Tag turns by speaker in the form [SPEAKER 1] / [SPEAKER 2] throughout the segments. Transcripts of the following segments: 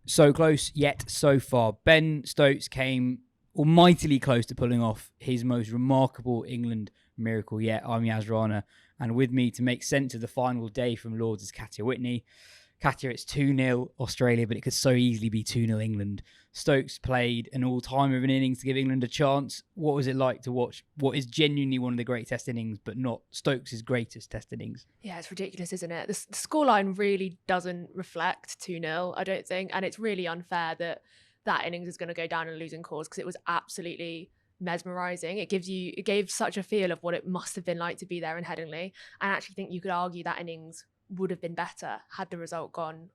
[SPEAKER 1] So close, yet so far. Ben Stokes came almightily close to pulling off his most remarkable England miracle yet. I'm Yaz Rana, and with me to make sense of the final day from Lords is Katya Witney. Katya, it's 2-0 Australia, but it could so easily be 2-0 England. Stokes played an all-time of an innings to give England a chance. What was it like to watch what is genuinely one of the great test innings, but not Stokes' greatest test innings?
[SPEAKER 2] Yeah, it's ridiculous, isn't it? The scoreline really doesn't reflect 2-0, I don't think. And it's really unfair that that innings is going to go down in a losing cause, because it was absolutely mesmerising. It gave such a feel of what it must have been like to be there in Headingley. I actually think you could argue that innings would have been better had the result gone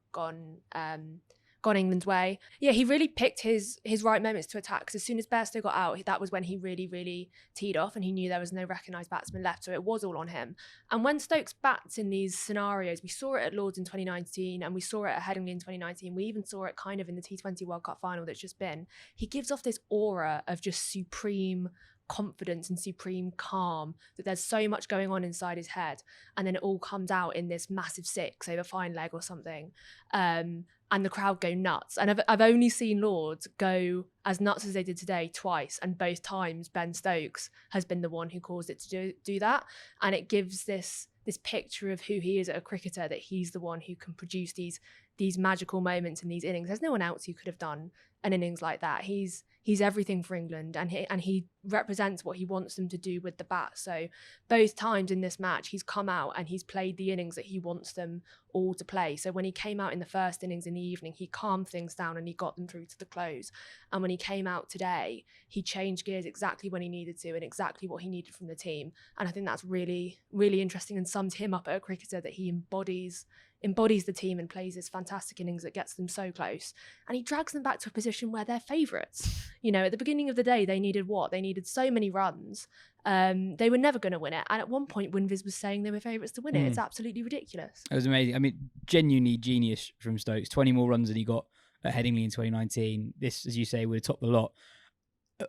[SPEAKER 2] England's way. Yeah, he really picked his right moments to attack, because as soon as Bairstow got out, that was when he really teed off, and he knew there was no recognised batsman left, so it was all on him. And when Stokes bats in these scenarios, we saw it at Lords in 2019, and we saw it at Headingley in 2019, we even saw it kind of in the T20 World Cup final that's just been, he gives off this aura of just supreme confidence and supreme calm, that there's so much going on inside his head, and then it all comes out in this massive six over fine leg or something, and the crowd go nuts. And I've only seen Lords go as nuts as they did today twice, and both times Ben Stokes has been the one who caused it to do that. And it gives this picture of who he is as a cricketer, that he's the one who can produce these magical moments in these innings. There's no one else who could have done an innings like that. He's everything for England, and he represents what he wants them to do with the bat. So both times in this match, he's come out and he's played the innings that he wants them all to play. So when he came out in the first innings in the evening, he calmed things down and he got them through to the close. And when he came out today, he changed gears exactly when he needed to, and exactly what he needed from the team. And I think that's really, really interesting, and sums him up as a cricketer, that he embodies the team and plays this fantastic innings that gets them so close. And he drags them back to a position where they're favourites. You know, at the beginning of the day, they needed what? They needed so many runs. They were never going to win it. And at one point, Winviz was saying they were favourites to win it. It's absolutely ridiculous.
[SPEAKER 1] It was amazing. I mean, genuinely genius from Stokes. 20 more runs than he got at Headingley in 2019. This, as you say, would have topped the lot.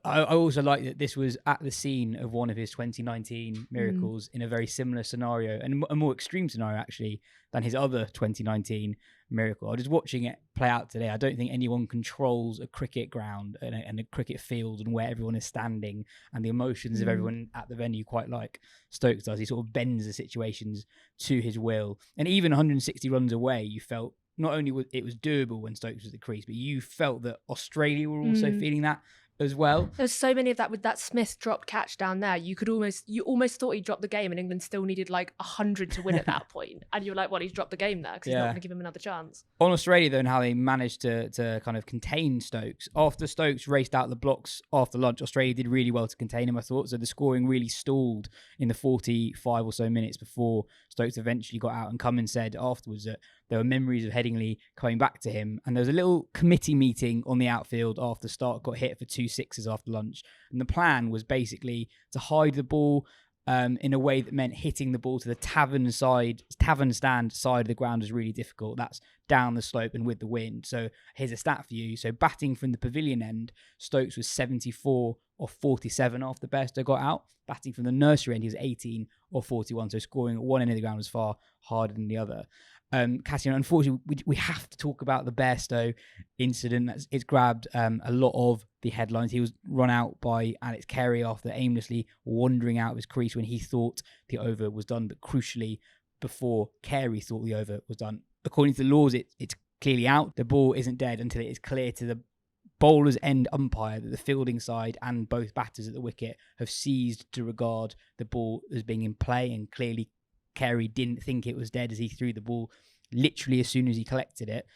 [SPEAKER 1] I also like that this was at the scene of one of his 2019 miracles in a very similar scenario, and a more extreme scenario actually than his other 2019 miracle. I was watching it play out today. I don't think anyone controls a cricket ground and a cricket field and where everyone is standing and the emotions of everyone at the venue quite like Stokes does. He sort of bends the situations to his will. And even 160 runs away, you felt not only was it doable when Stokes was at the crease, but you felt that Australia were also feeling that as well.
[SPEAKER 2] There's so many of that with that Smith dropped catch down there. You almost thought he dropped the game, and England still needed like 100 to win at that point. And you're like, well, he's dropped the game there because he's not going to give him another chance.
[SPEAKER 1] On Australia, though, and how they managed to kind of contain Stokes. After Stokes raced out the blocks after lunch, Australia did really well to contain him, I thought. So the scoring really stalled in the 45 or so minutes before Stokes eventually got out. And Cummins said afterwards that there were memories of Headingley coming back to him. And there was a little committee meeting on the outfield after Stark got hit for 2 sixes after lunch. And the plan was basically to hide the ball in a way that meant hitting the ball to the tavern stand side of the ground is really difficult. That's down the slope and with the wind. So here's a stat for you. So batting from the pavilion end, Stokes was 74 or 47 after Bairstow got out. Batting from the nursery end, he was 18 or 41. So scoring at one end of the ground was far harder than the other. Katya, unfortunately, we have to talk about the Bairstow incident. It's grabbed a lot of the headlines. He was run out by Alex Carey after aimlessly wandering out of his crease when he thought the over was done, but crucially, before Carey thought the over was done. According to the laws, it's clearly out. The ball isn't dead until it is clear to the bowler's end umpire that the fielding side and both batters at the wicket have ceased to regard the ball as being in play, and clearly Carey didn't think it was dead as he threw the ball literally as soon as he collected it.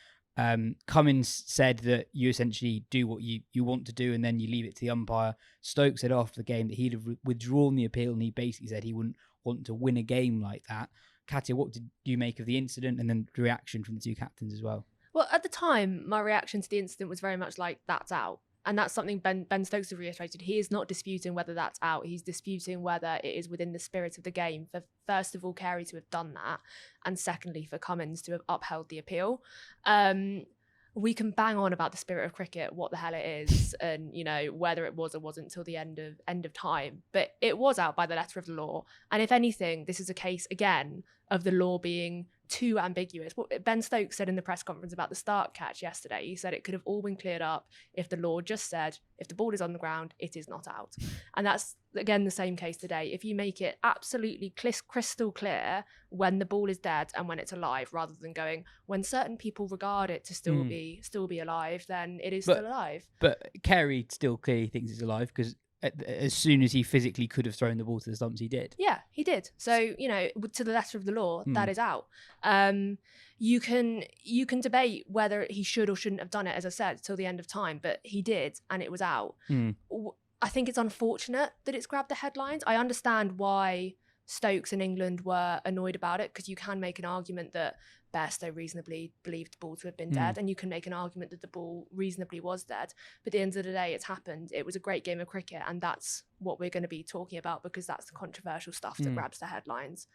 [SPEAKER 1] Cummins said that you essentially do what you want to do and then you leave it to the umpire. Stokes said after the game that he'd have withdrawn the appeal, and he basically said he wouldn't want to win a game like that. Katya, what did you make of the incident and then the reaction from the two captains as well?
[SPEAKER 2] Well, at the time, my reaction to the incident was very much like, that's out. And that's something Ben Stokes has reiterated. He is not disputing whether that's out. He's disputing whether it is within the spirit of the game for, first of all, Carey to have done that, and secondly, for Cummins to have upheld the appeal. We can bang on about the spirit of cricket, what the hell it is, and, you know, whether it was or wasn't till the end of time. But it was out by the letter of the law. And if anything, this is a case, again, of the law being too ambiguous. What Ben Stokes said in the press conference about the start catch yesterday, he said it could have all been cleared up if the law just said, if the ball is on the ground, it is not out. And that's, again, the same case today. If you make it absolutely crystal clear when the ball is dead and when it's alive, rather than going, when certain people regard it to still be alive, then it is still alive.
[SPEAKER 1] But Carey still clearly thinks it's alive, because as soon as he physically could have thrown the ball to the stumps, he did.
[SPEAKER 2] Yeah, he did. So, to the letter of the law, that is out. You can debate whether he should or shouldn't have done it, as I said, till the end of time, but he did, and it was out. I think it's unfortunate that it's grabbed the headlines. I understand why Stokes and England were annoyed about it, because you can make an argument that Bairstow reasonably believed the ball to have been dead, and you can make an argument that the ball reasonably was dead. But at the end of the day, it's happened. It was a great game of cricket, and that's what we're going to be talking about, because that's the controversial stuff that grabs the headlines.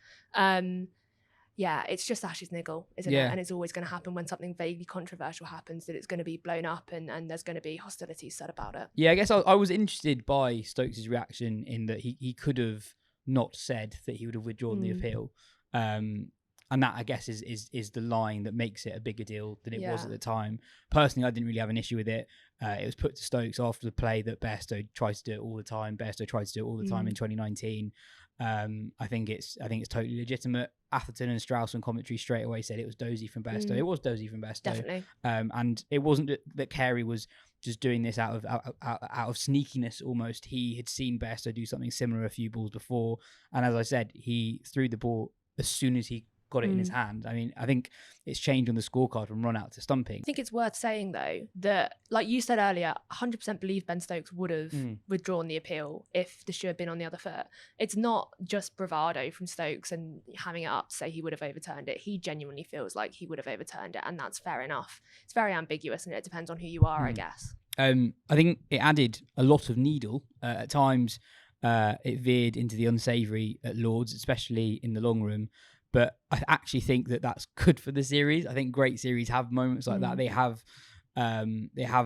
[SPEAKER 2] Yeah, it's just Ash's niggle, isn't it? And it's always going to happen when something vaguely controversial happens, that it's going to be blown up and there's going to be hostilities said about it.
[SPEAKER 1] Yeah, I guess I was interested by Stokes' reaction, in that he could have not said that he would have withdrawn the appeal. And that, I guess, is the line that makes it a bigger deal than it was at the time. Personally, I didn't really have an issue with it. It was put to Stokes after the play that Bairstow tries to do it all the time. Bairstow tried to do it all the time in 2019. I think it's totally legitimate. Atherton and Strauss on commentary straight away said it was dozy from Bairstow. It was dozy from Bairstow,
[SPEAKER 2] definitely.
[SPEAKER 1] And it wasn't that Carey was just doing this out of sneakiness almost. He had seen Bairstow do something similar a few balls before, and as I said, he threw the ball as soon as he got it in his hand. I mean, I think it's changed on the scorecard from run out to stumping.
[SPEAKER 2] I think it's worth saying, though, that, like you said earlier, 100% believe Ben Stokes would have withdrawn the appeal if the shoe had been on the other foot. It's not just bravado from Stokes and having it up to say he would have overturned it. He genuinely feels like he would have overturned it, and that's fair enough. It's very ambiguous, and it depends on who you are, I guess.
[SPEAKER 1] I think it added a lot of needle. At times, it veered into the unsavoury at Lords, especially in the long room. But I actually think that that's good for the series. I think great series have moments like that. They have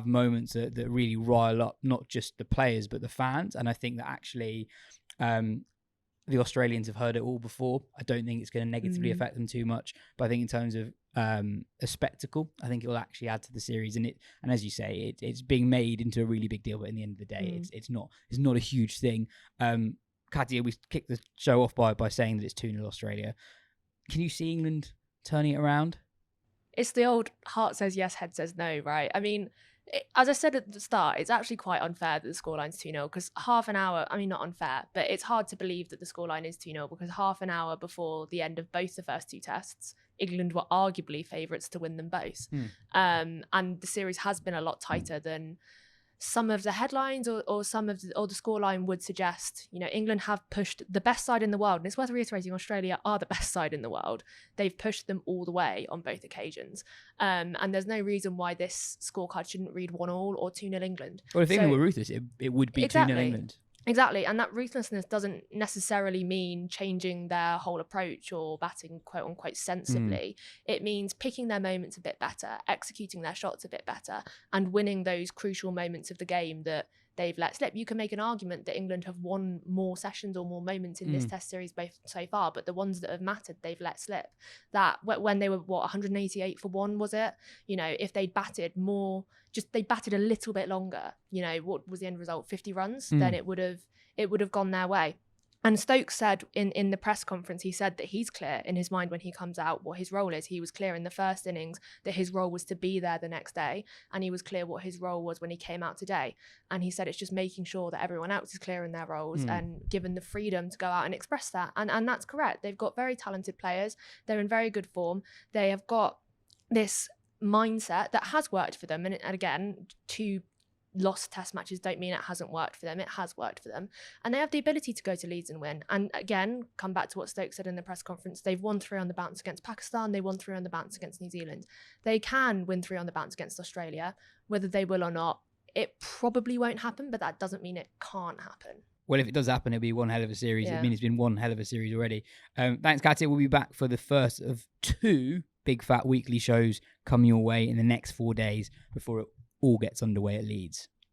[SPEAKER 1] moments that really rile up not just the players but the fans. And I think that actually the Australians have heard it all before. I don't think it's going to negatively affect them too much. But I think in terms of a spectacle, I think it will actually add to the series. And as you say, it's being made into a really big deal. But in the end of the day, it's not a huge thing. Katya, we kicked the show off by saying that it's 2-0 Australia. Can you see England turning it around?
[SPEAKER 2] It's the old heart says yes, head says no, right? I mean, as I said at the start, it's actually quite unfair that the scoreline's 2-0, because half an hour, I mean, not unfair, but it's hard to believe that the scoreline is 2-0, because half an hour before the end of both the first two tests, England were arguably favourites to win them both. And the series has been a lot tighter than some of the headlines or some of the scoreline would suggest. England have pushed the best side in the world, and it's worth reiterating, Australia are the best side in the world. They've pushed them all the way on both occasions, and there's no reason why this scorecard shouldn't read 1-1 or 2-0 England.
[SPEAKER 1] Well, if England were ruthless, it would be 2-0 England.
[SPEAKER 2] Exactly, and that ruthlessness doesn't necessarily mean changing their whole approach or batting quote-unquote sensibly. It means picking their moments a bit better, executing their shots a bit better, and winning those crucial moments of the game that they've let slip. You can make an argument that England have won more sessions or more moments in this test series both so far, but the ones that have mattered, they've let slip. That when they were 188 for 1, was it? If they'd batted more, they batted a little bit longer, what was the end result? 50 runs, then it would have gone their way. And Stokes said in the press conference, he said that he's clear in his mind when he comes out what his role is. He was clear in the first innings that his role was to be there the next day, and he was clear what his role was when he came out today. And he said it's just making sure that everyone else is clear in their roles and given the freedom to go out and express that. And that's correct. They've got very talented players. They're in very good form. They have got this mindset that has worked for them. And again, two lost test matches don't mean it hasn't worked for them. It has worked for them, and they have the ability to go to Leeds and win. And again, come back to what Stokes said in the press conference, they've won 3 on the bounce against Pakistan, they won 3 on the bounce against New Zealand. They can win 3 on the bounce against Australia. Whether they will or not, it probably won't happen, but that doesn't mean it can't happen.
[SPEAKER 1] Well, if it does happen, it'll be one hell of a series. It means it's been one hell of a series already. Thanks, Katya. We'll be back for the first of 2 big fat weekly shows coming your way in the next 4 days before it all gets underway at Leeds.